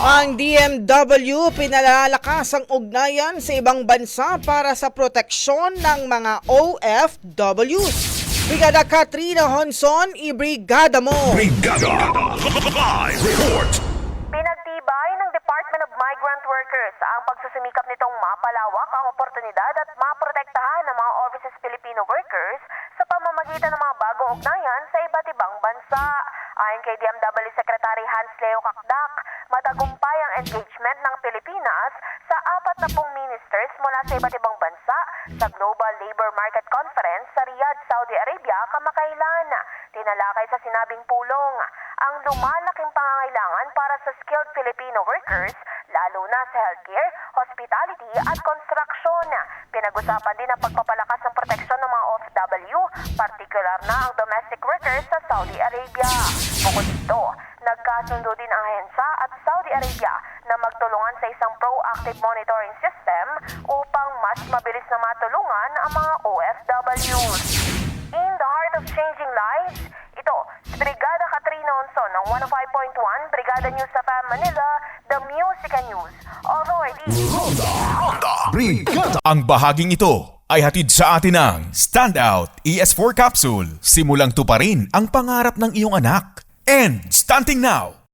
Ang DMW pinalalakas ang ugnayan sa ibang bansa para sa proteksyon ng mga OFWs. Brigada Katrina Honson, ibrigada mo! Brigada! Live report! Pinagtibay ng Department of Migrant Workers ang pagsusumikap nitong mapalawak ang oportunidad at maprotektahan ng mga overseas Filipino workers sa pamamagitan ng mga bagong ugnayan sa iba't ibang bansa. Ayon kay DMW Secretary Hans Leo Kakdak, matagumpay ang engagement ng Pilipinas sa 40 ministers mula sa iba't ibang bansa sa Global Labor Market Conference sa Riyadh, Saudi Arabia kamakailan. Tinalakay sa sinabing pulong ang lumalaking pangangailangan para sa skilled Filipino workers, lalo na sa healthcare, hospitality at construction. Pinag-usapan din ang pagpapalakas ng proteksyon ng mga OFW, partikular na ang domestic workers sa Saudi Arabia. Bukod dito, nagkasundo din ang ahensya at Saudi Arabia na magtulungan sa isang proactive monitoring system upang mas mabilis na matulungan ang mga OFWs. In the heart of changing lives, ito si Brigada Katrina Honson ng 105.1 Brigada News sa Manila, the Music and News Authority. Ronda Brigada! Ang bahaging ito ay hatid sa atin ng Standout ES4 Capsule. Simulang tuparin ang pangarap ng iyong anak. And stunting now!